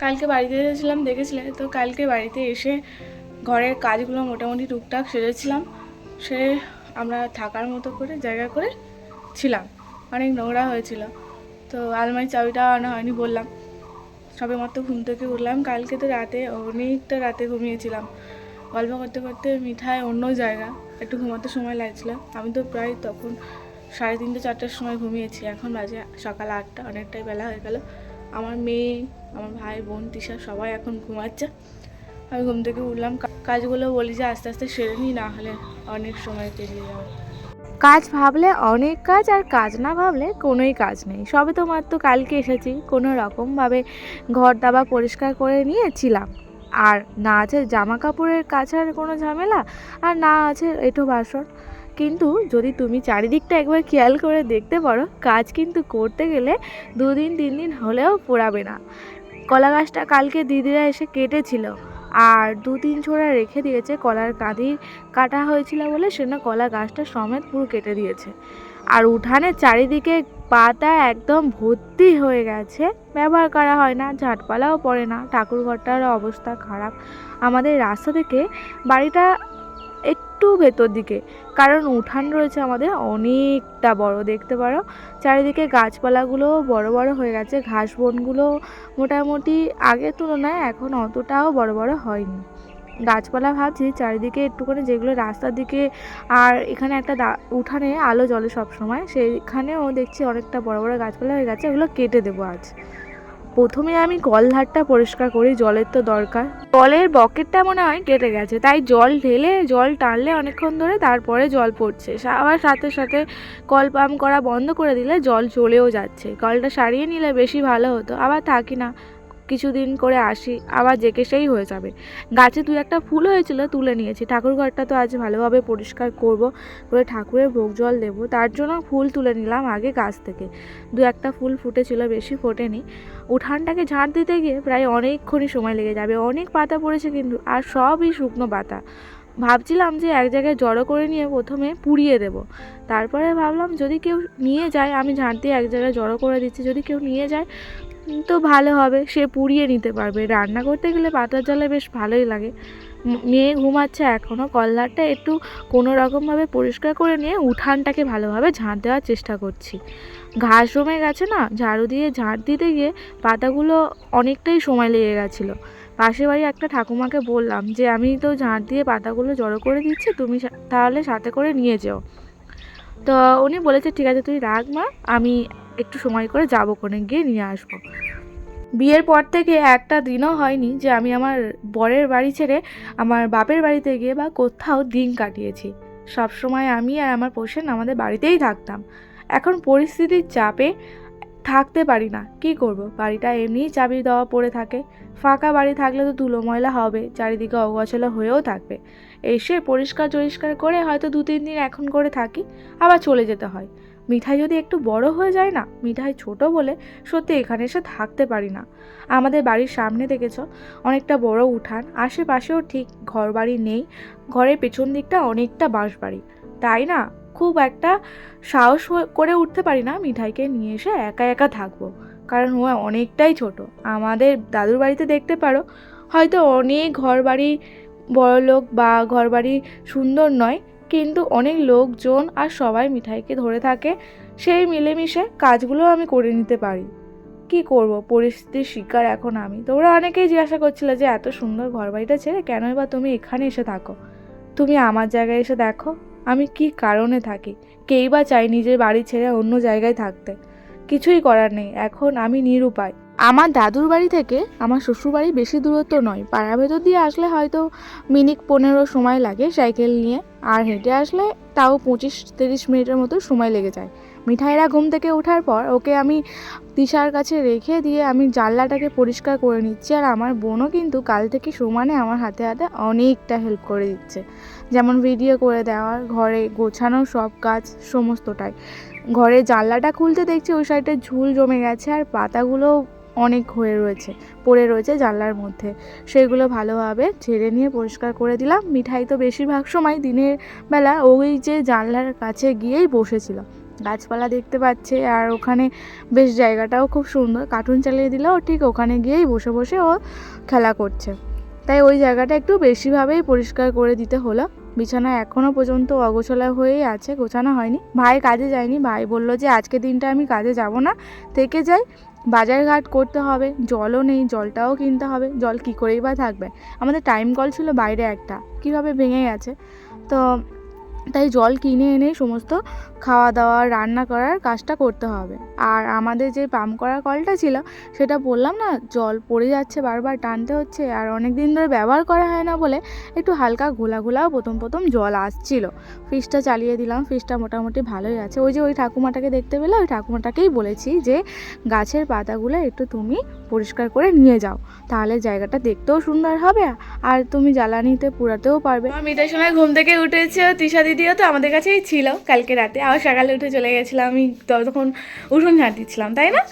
কালকে বাড়িতে এসেছিলাম, দেখেছিলে তো। কালকে বাড়িতে এসে ঘরের কাজগুলো মোটামুটি টুকটাক সেরেছিলাম। সেরে আমরা থাকার মতো করে জায়গা করে ছিলাম। অনেক নোংরা হয়েছিল, তো আলমারির চাবিটা আনা হয়নি বললাম। সবে মাত্র ঘুম থেকে উঠলাম। কালকে তো রাতে অনেকটা রাতে ঘুমিয়েছিলাম। গল্প করতে করতে মিঠাই অন্য জায়গা, একটু ঘুমাতে সময় লাগছিল। আমি তো প্রায় তখন 3:30 4টার সময় ঘুমিয়েছি। এখন বাজে সকাল 8টা, অনেকটাই বেলা হয়ে গেল। আমার মেয়ে, আমার ভাই বোন তিশা সবাই এখন ঘুমাচ্ছে। আমি ঘুম থেকে উঠলাম। কাজগুলো বলি যে আস্তে আস্তে সেরে নিই, না হলে অনেক সময় পেরিয়ে যাবে। কাজ ভাবলে অনেক কাজ, আর কাজ না ভাবলে কোনোই কাজ নেই। সবে তো মাত্র কালকে এসেছি, কোনো রকমভাবে ঘর দাবা পরিষ্কার করে নিয়েছিলাম। আর না আছে জামা কাপড়ের কাচার কোনো ঝামেলা, আর না আছে এঁটো বাসন। কিন্তু যদি তুমি চারিদিকটা একবার খেয়াল করে দেখতে পারো, কাজ কিন্তু করতে গেলে 2 দিন 3 দিন হলেও পোড়াবে না। কলা গাছটা কালকে দিদিরা এসে কেটেছিল, আর 2-3 ছোড়া রেখে দিয়েছে। কলার কাঁধি কাটা হয়েছিল বলে সেজন্য কলা গাছটা সমেত পুরো কেটে দিয়েছে। আর উঠানের চারিদিকে পাতা একদম ভর্তি হয়ে গেছে, ব্যবহার করা হয় না, ঝাঁটপালাও পড়ে না। ঠাকুর ঘরটারও অবস্থা খারাপ। আমাদের রাস্তা থেকে বাড়িটা একটু ভেতর দিকে, কারণ উঠান রয়েছে আমাদের অনেকটা বড়, দেখতে পারো। চারিদিকে গাছপালাগুলো বড় বড় হয়ে গেছে, ঘাস বনগুলো মোটামুটি আগের তুলনায় এখন অতটাও বড় বড় হয়নি। গাছপালা ভাবছি চারিদিকে একটুখানি, যেগুলো রাস্তার দিকে আর এখানে একটা উঠানে আলো জ্বলে সবসময়, সেইখানেও দেখছি অনেকটা বড় বড় গাছপালা হয়ে গেছে। ওগুলো কেটে দেবো আজ। প্রথমে আমি কলধারটা পরিষ্কার করি, জলের তো দরকার। কলের বকেটটা মনে হয় কেটে গেছে, তাই জল ঢেলে জল টানলে অনেকক্ষণ ধরে, তারপরে জল পড়ছে। আবার সাথে সাথে কল পাম্প করা বন্ধ করে দিলে জল চলেও যাচ্ছে। কলটা সারিয়ে নিলে বেশি ভালো হতো। আবার থাকি না, কিছুদিন করে আসি, আবার যেকে সেই হয়ে যাবে। গাছে 2-1টা ফুল হয়েছিল, তুলে নিয়েছি। ঠাকুর ঘরটা তো আজ ভালোভাবে পরিষ্কার করব, করে ঠাকুরের ভোগ জল দেবো, তার জন্য ফুল তুলে নিলাম আগে গাছ থেকে। 2-1টা ফুল ফুটেছিল, বেশি ফোটেনি। উঠানটাকে ঝাঁট দিতে গিয়ে প্রায় অনেকক্ষণই সময় লেগে যাবে। অনেক পাতা পড়েছে কিন্তু, আর সবই শুকনো পাতা। ভাবছিলাম যে এক জায়গায় জড়ো করে নিয়ে প্রথমে পুড়িয়ে দেব। তারপরে ভাবলাম যদি কেউ নিয়ে যায়, আমি ঝাঁট দিয়ে এক জায়গায় জড়ো করে দিচ্ছি, যদি কেউ নিয়ে যায় তো ভালো হবে, সে পুড়িয়ে নিতে পারবে। রান্না করতে গেলে পাতার জলে বেশ ভালোই লাগে। মেয়ে ঘুমাচ্ছে এখনও। কলধারটা একটু কোনো রকমভাবে পরিষ্কার করে নিয়ে উঠানটাকে ভালোভাবে ঝাঁট দেওয়ার চেষ্টা করছি। ঘাস জমে গেছে না, ঝাড়ু দিয়ে ঝাঁট দিতে গিয়ে পাতাগুলো অনেকটাই সময় লেগে গেছিলো। পাশের বাড়ি একটা ঠাকুমাকে বললাম যে আমি তো ঝাঁট দিয়ে পাতাগুলো জড়ো করে দিচ্ছি, তুমি তাহলে সাথে করে নিয়ে যেও। তো উনি বলেছে ঠিক আছে তুই রাখ মা, আমি একটু সময় করে যাবো, কোণে গিয়ে নিয়ে আসবো। বিয়ের পর থেকে একটা দিনও হয়নি যে আমি আমার বরের বাড়ি ছেড়ে আমার বাপের বাড়িতে গিয়ে বা কোথাও দিন কাটিয়েছি। সবসময় আমি আর আমার পোষেন আমাদের বাড়িতেই থাকতাম। এখন পরিস্থিতির চাপে থাকতে পারি না, কি করব। বাড়িটা এমনিই চাবি দেওয়া পড়ে থাকে। ফাঁকা বাড়ি থাকলে তো ধুলো ময়লা হবে, চারিদিকে অগোছালো হয়েও থাকবে। এসে পরিষ্কার টরিষ্কার করে হয়তো 2-3 দিন এখন করে থাকি, আবার চলে যেতে হয়। মিঠাই যদি একটু বড় হয়ে যায় না, মিঠাই ছোট বলে সত্যি এখানে এসে থাকতে পারি না। আমাদের বাড়ির সামনে দেখেছ অনেকটা বড় উঠান, আশেপাশেও ঠিক ঘর বাড়ি নেই। ঘরের পেছন দিকটা অনেকটা বাঁশবাড়ি, তাই না খুব একটা সাহস করে উঠতে পারি না মিঠাইকে নিয়ে এসে একা একা থাকবো, কারণ ও অনেকটাই ছোট। আমাদের দাদুর বাড়িতে দেখতে পারো হয়তো অনেক ঘর বাড়ি বড় লোক বা ঘর বাড়ি সুন্দর নয়, কিন্তু অনেক লোকজন আর সবাই মিঠাইকে ধরে থাকে। সেই মিলেমিশে কাজগুলো আমি করে নিতে পারি। কি করব, পরিস্থিতির শিকার এখন আমি। তোমরা অনেকেই জিজ্ঞাসা করছিলে যে এত সুন্দর ঘর বাড়িটা ছেড়ে কেনই বা তুমি এখানে এসে থাকো। তুমি আমার জায়গায় এসে দেখো আমি কি কারণে থাকি। কেই বা চাই নিজের বাড়ি ছেড়ে অন্য জায়গায় থাকতে? কিছুই করার নেই, এখন আমি নিরুপায়। আমার দাদুর বাড়ি থেকে আমার শ্বশুর বাড়ি বেশি দূরত্ব নয়, পাড়ার ভেতর দিয়ে আসলে হয়তো মিনিট 15 সময় লাগে সাইকেল নিয়ে, আর হেঁটে আসলে তাও 25-30 মিনিটের মতো সময় লেগে যায়। মিঠাইরা ঘুম থেকে ওঠার পর ওকে আমি তিশার কাছে রেখে দিয়ে আমি জানলাটাকে পরিষ্কার করে নিচ্ছি। আর আমার বোনও কিন্তু কাল থেকে সমানে আমার হাতে হাতে অনেকটা হেল্প করে দিচ্ছে, যেমন ভিডিও করে দেওয়ার, ঘরে গোছানো সব কাজ সমস্তটাই। ঘরের জানলাটা খুলতে দেখছি ওই সাইডে ঝুল জমে গেছে, আর পাতাগুলো অনেক হয়ে রয়েছে, পড়ে রয়েছে জানলার মধ্যে। সেগুলো ভালোভাবে ঝেড়ে নিয়ে পরিষ্কার করে দিলাম। মিঠাই তো বেশিরভাগ সময় দিনের বেলা ওই যে জানলার কাছে গিয়েই বসেছিল, গাছপালা দেখতে পাচ্ছে, আর ওখানে বেশ জায়গাটাও খুব সুন্দর। কার্টুন চালিয়ে দিলেও ঠিক ওখানে গিয়েই বসে বসে ও খেলা করছে। তাই ওই জায়গাটা একটু বেশিভাবেই পরিষ্কার করে দিতে হলো। বিছানা এখনও পর্যন্ত অগোছালো হয়েই আছে, গোছানো হয়নি। ভাই কাজে যায়নি, ভাই বলল যে আজকে দিনটা আমি কাজে যাব না, থেকে যাই। বাজারঘাট করতে হবে, জলও নেই, জলটাও কিনতে হবে। জল কী করেই বা থাকবে, আমাদের টাইম কল ছিল বাইরে একটা, কীভাবে ভেঙে গেছে। তো তাই জল কিনে এনে সমস্ত খাওয়া দাওয়া রান্না করার কাজটা করতে হবে। আর আমাদের যে পাম্প করা কলটা ছিল সেটা বললাম না, জল পড়ে যাচ্ছে, বারবার টানতে হচ্ছে। আর অনেক দিন ধরে ব্যবহার করা হয় না বলে একটু হালকা ঘোলা ঘোলাও প্রথম জল আসছিল। ফ্রিজটা চালিয়ে দিলাম, ফ্রিজটা মোটামুটি ভালোই আছে। ওই যে ওই ঠাকুমাটাকে দেখতে পেলে, ওই ঠাকুমাটাকেই বলেছি যে গাছের পাতাগুলো একটু তুমি পরিষ্কার করে নিয়ে যাও, তাহলে জায়গাটা দেখতেও সুন্দর হবে আর তুমি জ্বালানিতে পুরাতেও পারবে। আমার মিটার সময় ঘুম থেকে উঠেছে, তৃষা দিদিও তো আমাদের কাছেই ছিল কালকে রাতে, আবার সকালে উঠে চলে গেছিলাম, আমি তখন উঠোন ঝাঁট দিচ্ছিলাম, তাই না?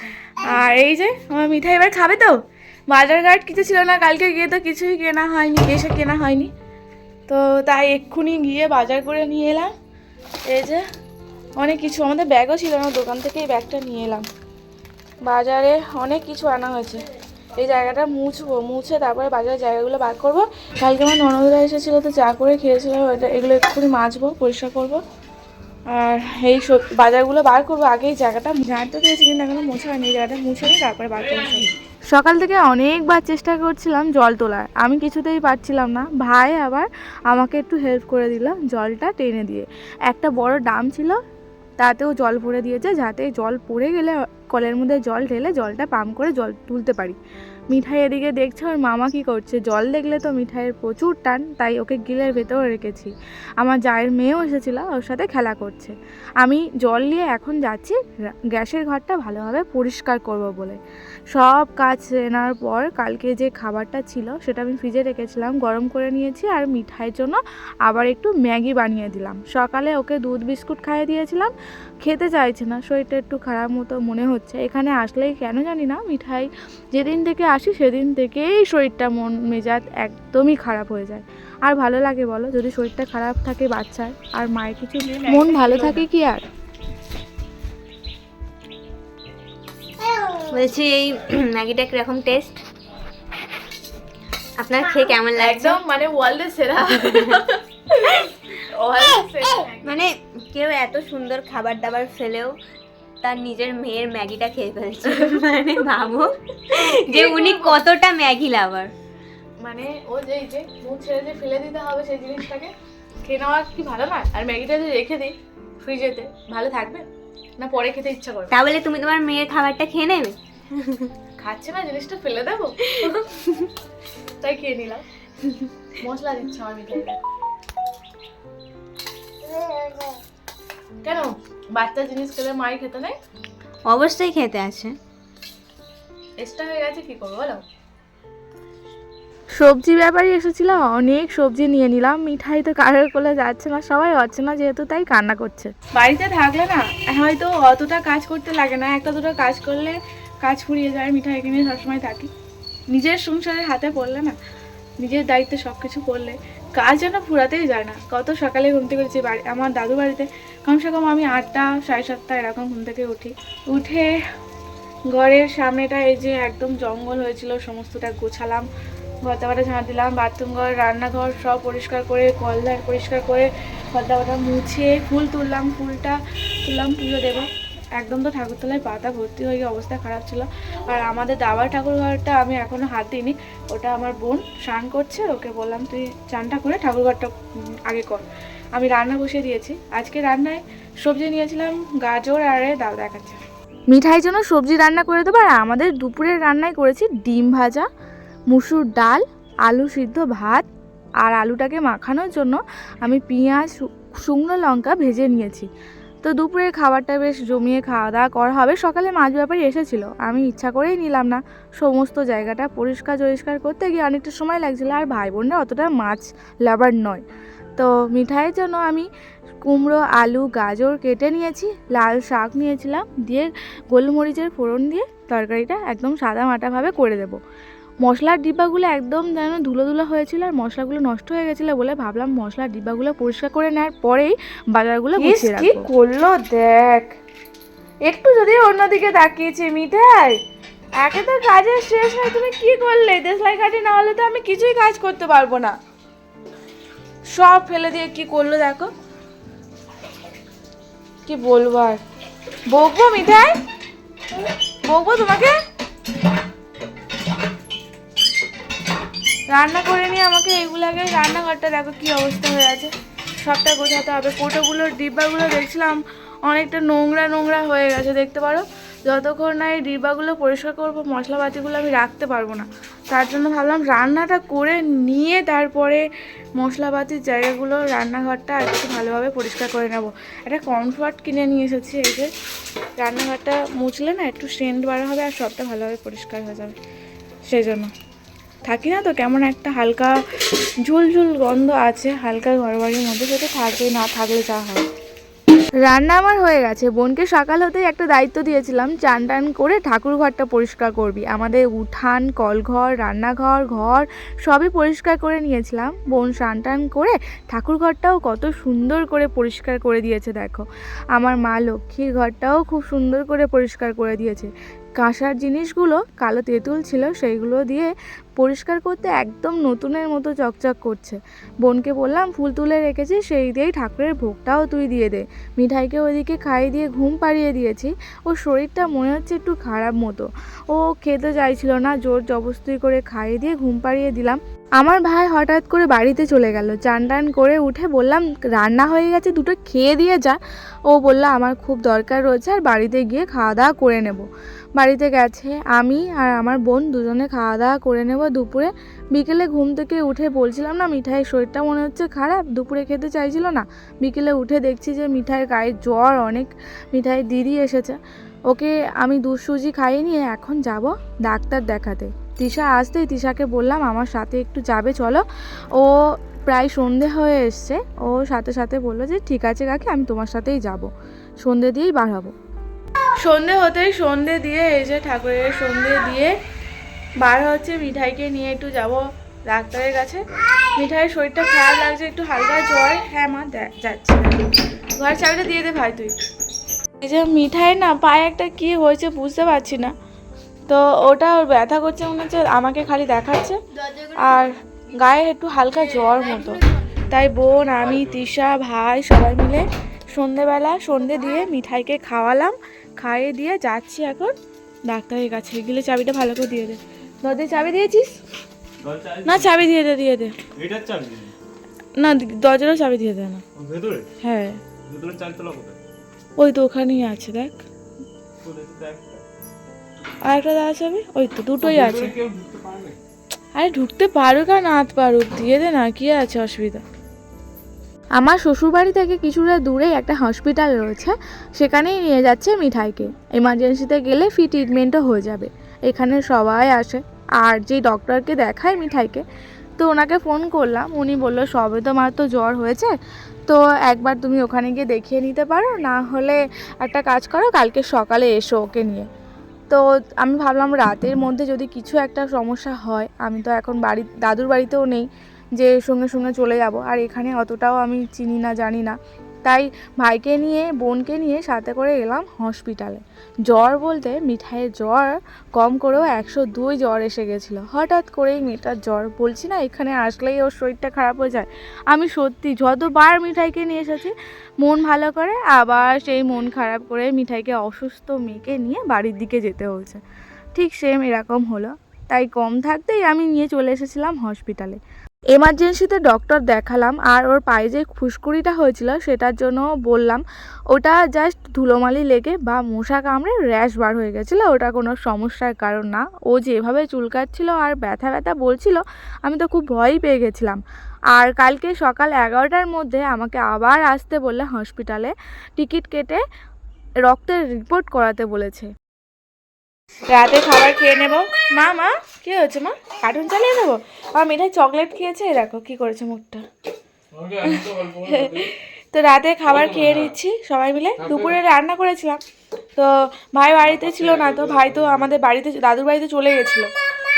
আর এই যে আমার মিঠাই এবার খাবে তো। বাজারঘাট কিছু ছিল না, কালকে গিয়ে তো কিছুই কেনা হয়নি, এসে কেনা হয়নি, তো তাই এক্ষুনি গিয়ে বাজার করে নিয়ে এলাম। এই যে অনেক কিছু, আমাদের ব্যাগও ছিল না, দোকান থেকে এই ব্যাগটা নিয়ে এলাম। বাজারে অনেক কিছু আনা হয়েছে। এই জায়গাটা মুছবো, মুছে তারপরে বাজারের জায়গাগুলো বার করবো। কালকে আমার ননদরা এসেছিলো, তো চা করে খেয়েছিলাম, এগুলো এক্ষুনি মাজবো, পরিষ্কার করবো। আর এই বাজারগুলো বার করবো, আগেই জায়গাটা ঝাড়তে দিয়েছি, কিন্তু এখনো মোছা হয়নি। এই জায়গাটা মুছে নিই, তারপরে বার করবো। সকাল থেকে অনেকবার চেষ্টা করছিলাম জল তোলার, আমি কিছুতেই পারছিলাম না। ভাই আবার আমাকে একটু হেল্প করে দিল জলটা টেনে দিয়ে। একটা বড় ড্রাম ছিল, তাতেও জল ভরে দিয়েছে, যাতে জল পড়ে গেলে কলের মধ্যে জল ঢেলে জলটা পাম্প করে জল তুলতে পারি। মিঠাই এদিকে দেখছে ওর মামা কি করছে। জল দেখলে তো মিঠাইয়ের প্রচুর টান, তাই ওকে গিলের ভেতরে রেখেছি। আমার জায়ের মেয়েও এসেছিল, ওর সাথে খেলা করছে। আমি জল নিয়ে এখন যাচ্ছি গ্যাসের ঘরটা ভালোভাবে পরিষ্কার করব বলে। সব কাজ সেরার পর কালকে যে খাবারটা ছিল সেটা আমি ফ্রিজে রেখেছিলাম, গরম করে নিয়েছি। আর মিঠাইয়ের জন্য আবার একটু ম্যাগি বানিয়ে দিলাম। সকালে ওকে দুধ বিস্কুট খাইয়ে দিয়েছিলাম, খেতে চাইছে না, শরীরটা একটু খারাপ মতো মনে হচ্ছে। এখানে আসলেই কেন জানি না, মিঠাই যেদিন থেকে আসি সেদিন থেকেই শরীরটা মন মেজাজ একদমই খারাপ হয়ে যায়। আর ভালো লাগে বলো, যদি শরীরটা খারাপ থাকে বাচ্চার, আর মায়ের কিছু মন ভালো থাকে কি আর? বলছি এই ম্যাগিটা কিরকম টেস্ট, আপনার খেয়ে কেমন লাগছে? একদম মানে ওয়ার্ল্ডের সেরা। মানে কেউ এত সুন্দর খাবার দাবার ফেলেও তার নিজের মেয়ের ম্যাগিটা খেয়ে ফেলছে, মানে ভাবো যে উনি কতটা ম্যাগি লাভার। মানে ও যে এই যে মুখ ছেড়ে যে ফেলে দিতে হবে সেই জিনিসটাকে খেয়ে নেওয়া কি ভালো না? আর ম্যাগিটা যে রেখে দিই ফ্রিজেতে, ভালো থাকবে না? পরে খেতে ইচ্ছা করবে। তাহলে তুমি তোমার মেয়ের খাবারটা খেয়ে নেবে? খাচ্ছে না, জিনিসটা ফেলে দেবো, তাই খেয়ে নিলাম। মশলা দিচ্ছে আমার মিঠাইটা। কেন বাচ্চা জিনিস খেলে মাই খেতে নেই? অবশ্যই খেতে আছে, এক্সট্রা হয়ে গেছে, কি করবো বলো? সবজি ব্যাপারী এসেছিল, অনেক সবজি নিয়ে নিলাম। মিঠাই তো কারোর কোলে যাচ্ছে না, সবাই হচ্ছে না যেহেতু, তাই কান্না করছে। বাড়িতে থাকলে না হয়তো অতটা কাজ করতে লাগে না, একটা দুটো কাজ করলে কাজ ফুরিয়ে যায়। মিঠাই এখানে সবসময় থাকি, নিজের সংসারের হাতে পড়লে না, নিজের দায়িত্বে সব কিছু করলে কাজ যেন ফুরাতেই যায় না। কত সকালে ঘুম থেকে উঠেছি, বাড়ি আমার দাদু বাড়িতে কমসে কম আমি 8টা 7:30 এরকম ঘুম থেকে উঠি। উঠে ঘরের সামনেটা এই যে একদম জঙ্গল হয়েছিল, সমস্তটা গোছালাম, ঘর দাবাটা ঝাঁট দিলাম, বাথরুম ঘর রান্নাঘর সব পরিষ্কার করে, কলদার পরিষ্কার করে, ঘর দাবাটা মুছে, ফুল তুললাম, ফুলটা তুললাম পুজো দেবো। একদম তো ঠাকুরতলায় পাতা ভর্তি হয়ে গিয়ে অবস্থা খারাপ ছিল। আর আমাদের দাবার ঠাকুর ঘরটা আমি এখনও হাত দিইনি, ওটা আমার বোন স্নান করছে, ওকে বললাম তুই চানটা করে ঠাকুর ঘরটা আগে কর। আমি রান্না বসিয়ে দিয়েছি। আজকে রান্নায় সবজি নিয়েছিলাম গাজর আর ডাল দেখাচ্ছে। মিঠাইয়ের জন্য সবজি রান্না করে দেবো, আর আমাদের দুপুরের রান্নায় করেছি ডিম ভাজা, মুসুর ডাল, আলু সিদ্ধ ভাত। আর আলুটাকে মাখানোর জন্য আমি পেঁয়াজ শুকনো লঙ্কা ভেজে নিয়েছি। তো দুপুরের খাবারটা বেশ জমিয়ে খাওয়া দাওয়া করা হবে। সকালে মাছ ব্যাপারী এসেছিলো, আমি ইচ্ছা করেই নিলাম না। সমস্ত জায়গাটা পরিষ্কার করতে গিয়ে অনেকটা সময় লাগছিলো, আর ভাই বোনরা অতটা মাছ লাভার নয়। তো মিঠাইয়ের জন্য আমি কুমড়ো, আলু, গাজর কেটে নিয়েছি, লাল শাক নিয়েছিলাম, দিয়ে গোলমরিচের ফোড়ন দিয়ে তরকারিটা একদম সাদা মাটাভাবে করে দেবো। মশলার ডিব্বাগুলো একদম যেন ধুলো ধুলো হয়েছিল আর মশলাগুলো নষ্ট হয়ে গেছিলো বলে ভাবলাম মশলার ডিব্বাগুলো পরিষ্কার করে নেওয়ার পরেই বাজারগুলো গুছিয়ে রাখবো। কি করলো দেখ, একটু যদি অন্যদিকে তাকিয়েছে মিঠাই। একে তো কাজের শেষ হয়, তুমি কি করলে? দেশলাই কাঠি না হলে তো আমি কিছুই কাজ করতে পারবো না। সব ফেলে দিয়ে কি করলো দেখো। কি বলবো আর, বকবো মিঠাই, বকবো তোমাকে? রান্না করে নিয়ে আমাকে এগুলাকে, রান্নাঘরটা দেখো কি অবস্থা হয়ে আছে, সবটা গোছাতে হবে। কৌটোগুলোর ডিব্বাগুলো দেখছিলাম অনেকটা নোংরা নোংরা হয়ে গেছে, দেখতে পারো। যতক্ষণ না এই ডিব্বাগুলো পরিষ্কার করবো মশলাপাতিগুলো আমি রাখতে পারবো না। তার জন্য ভাবলাম রান্নাটা করে নিয়ে তারপরে মশলাপাতির জায়গাগুলো, রান্নাঘরটা একটু ভালোভাবে পরিষ্কার করে নেব। একটা কমফর্ট কিনে নিয়ে এসেছি, এই যে রান্নাঘরটা মুছলে না একটু সেন্ট বার হবে আর সবটা ভালোভাবে পরিষ্কার হয়ে যাবে। সেই জন্য থাকি না তো কেমন একটা হালকা ঝুলঝুল গন্ধ আছে হালকা ঘরবাড়ির মধ্যে, সেটা থাকে না থাকলে যা হয়। রান্না আমার হয়ে গেছে। বোনকে সকাল হতেই একটা দায়িত্ব দিয়েছিলাম, চান টান করে ঠাকুর ঘরটা পরিষ্কার করবি। আমাদের উঠান, কলঘর, রান্নাঘর, ঘর সবই পরিষ্কার করে নিয়েছিলাম। বোন স্নান টান করে ঠাকুর ঘরটাও কত সুন্দর করে পরিষ্কার করে দিয়েছে দেখো। আমার মা লক্ষ্মীর ঘরটাও খুব সুন্দর করে পরিষ্কার করে দিয়েছে। কাঁসার জিনিসগুলো কালো তেঁতুল ছিল, সেইগুলো দিয়ে পরিষ্কার করতে একদম নতুনের মতো চকচক করছে। বোনকে বললাম ফুল তুলে রেখেছি, সেই দিয়েই ঠাকুরের ভোগটাও তুই দিয়ে দে। মিঠাইকে ওইদিকে খাইয়ে দিয়ে ঘুম পাড়িয়ে দিয়েছি। ওর শরীরটা মনে হচ্ছে একটু খারাপ মতো, ও খেতে চাইছিল না, জোর জবরদস্তি করে খাইয়ে দিয়ে ঘুম পাড়িয়ে দিলাম। আমার ভাই হঠাৎ করে বাড়িতে চলে গেল। চান টান করে উঠে বললাম রান্না হয়ে গেছে, দুটো খেয়ে দিয়ে যা। ও বলল আমার খুব দরকার রয়েছে আর বাড়িতে গিয়ে খাওয়া দাওয়া করে নেব। বাড়িতে গেছে, আমি আর আমার বোন দুজনে খাওয়া দাওয়া করে নেব দুপুরে। বিকেলে ঘুম থেকে উঠে বলছিলাম না মিঠাইয়ের শরীরটা মনে হচ্ছে খারাপ, দুপুরে খেতে চাইছিল না। বিকেলে উঠে দেখছি যে মিঠাইয়ের গায়ে জ্বর অনেক। মিঠাইয়ের দিদি এসেছে, ওকে আমি দুধ সুজি খাইয়ে নিয়ে এখন যাব ডাক্তার দেখাতে। তিশা আসতেই তিশাকে বললাম আমার সাথে একটু যাবে চলো। ও প্রায় সন্ধে হয়ে এসছে, ও সাথে সাথে বললো যে ঠিক আছে কাকি আমি তোমার সাথেই যাব, সন্ধে দিয়েই বার হবো। সন্ধে হতেই সন্ধে দিয়ে এসে ঠাকুরের সন্ধে দিয়ে বার হচ্ছে। মিঠাইকে নিয়ে একটু যাব ডাক্তারের কাছে। মিঠাইয়ের শরীরটা খারাপ লাগছে, একটু হালকা জ্বর। হ্যাঁ মা যাচ্ছে, ঘর চাবিটা দিয়ে দে ভাই তুই। এই যে মিঠাই না পায়ে একটা কি হয়েছে বুঝতে পারছি না, তো ওটা ওর ব্যথা করছে মনে হচ্ছে, আমাকে খালি দেখাচ্ছে আর গায়ে একটু হালকা জ্বর মতো। তাই বোন, আমি, তিশা, ভাই সবাই মিলে সন্ধেবেলা সন্ধে দিয়ে মিঠাইকে খাওয়ালাম, খাইয়ে দিয়ে যাচ্ছি এখন ডাক্তারের কাছে। গেলে চাবিটা ভালো করে দিয়ে দে। দরজায় চাবি দিয়েছিস? না চাবি দিয়ে দে, দিয়ে দে। এটার চাবি না দরজারও চাবি দিয়ে দে না। ভেতরে? হ্যাঁ ভেতরে চাবিতলা কোথায়? ওই তো ওখানেই আছে দেখ, আর একটা দেওয়া চাবি ওই তো, দুটোই আছে। কেউ ঢুকতে পারবে? আরে ঢুকতে পারুক আর না পারুক, দিয়ে দে না, কি আছে অসুবিধা। আমার শ্বশুরবাড়ি থেকে কিছুটা দূরেই একটা হসপিটাল রয়েছে, সেখানেই নিয়ে যাচ্ছে মিঠাইকে। এমার্জেন্সিতে গেলে ফ্রি ট্রিটমেন্টও হয়ে যাবে। এখানে সবাই আসে, আর যে ডক্টরকে দেখায় মিঠাইকে, তো ওনাকে ফোন করলাম, উনি বললো সবে তো মাত্র জ্বর হয়েছে, তো একবার তুমি ওখানে গিয়ে দেখিয়ে নিতে পারো, না হলে একটা কাজ করো কালকে সকালে এসো ওকে নিয়ে। তো আমি ভাবলাম রাতের মধ্যে যদি কিছু একটা সমস্যা হয়, আমি তো এখন দাদুর বাড়িতেও নেই যে সঙ্গে সঙ্গে চলে যাব, আর এখানে অতটাও আমি চিনি না জানি না, তাই ভাইকে নিয়ে বোনকে নিয়ে সাথে করে এলাম হসপিটালে। জ্বর বলতে মিঠাইয়ের জ্বর কম করেও 102 জ্বর এসে গেছিলো। হঠাৎ করেই মেয়েটার জ্বর, বলছি না এখানে আসলেই ওর শরীরটা খারাপ হয়ে যায়। আমি সত্যি যতবার মিঠাইকে নিয়ে এসেছি মন ভালো করে, আবার সেই মন খারাপ করে মিঠাইকে অসুস্থ মেয়েকে নিয়ে বাড়ির দিকে যেতে হয়েছে। ঠিক সেম এরকম হলো, তাই কম থাকতেই আমি নিয়ে চলে এসেছিলাম হসপিটালে। এমার্জেন্সিতে ডক্টর দেখালাম, আর ওর পায়ে যে ফুসকুড়িটা হয়েছিল সেটার জন্য বললাম ওটা জাস্ট ধুলোমালি লেগে বা মশা কামড়ে র্যাশ বার হয়ে গেছিলো, ওটা কোনো সমস্যার কারণ না। ও যেভাবে চুলকাচ্ছিল আর ব্যথা ব্যথা বলছিল, আমি তো খুব ভয়ই পেয়ে গেছিলাম। আর কালকে সকাল 11টার মধ্যে আমাকে আবার আসতে বললে হসপিটালে, টিকিট কেটে রক্তের রিপোর্ট করাতে বলেছে। রাতে খাবার খেয়ে নেব। মা মা কি হয়েছে মা, কার্টুন চালিয়ে দেবো? আমার মিঠাই চকলেট খেয়েছে, দেখো কি করেছে মুখটা। তো রাতে খাবার খেয়ে নিচ্ছি সবাই মিলে। দুপুরে রান্না করেছিলাম, তো ভাই বাড়িতে ছিল না, তো ভাই তো আমাদের বাড়িতে দাদুর বাড়িতে চলে গেছিলো,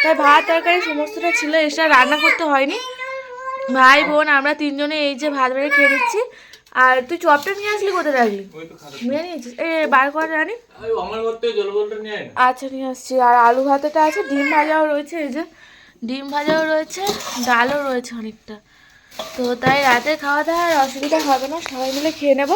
তাই ভাত তরকারি সমস্তটা ছিল, এসে রান্না করতে হয়নি। ভাই বোন আমরা তিনজনে এই যে ভাত বেড়ে খেয়ে নিচ্ছি। আর তুই চপটা নিয়ে আসলি কোথায় রাখলি? ওই তো খারাপ। নিয়ে নিয়েছিস? এ বার করে রানি। আমার ঘর থেকে জল বোতলটা নিয়ে আয় না। আচ্ছা নিয়ে আসছি। আর আলু ভাতেটা আছে, ডিম ভাজাও রয়েছে, এই যে ডিম ভাজাও রয়েছে, ডালও রয়েছে অনেকটা। তো তাই রাতে খাওয়া দাওয়ার অসুবিধা হবে না, সবাই মিলে খেয়ে নেবো।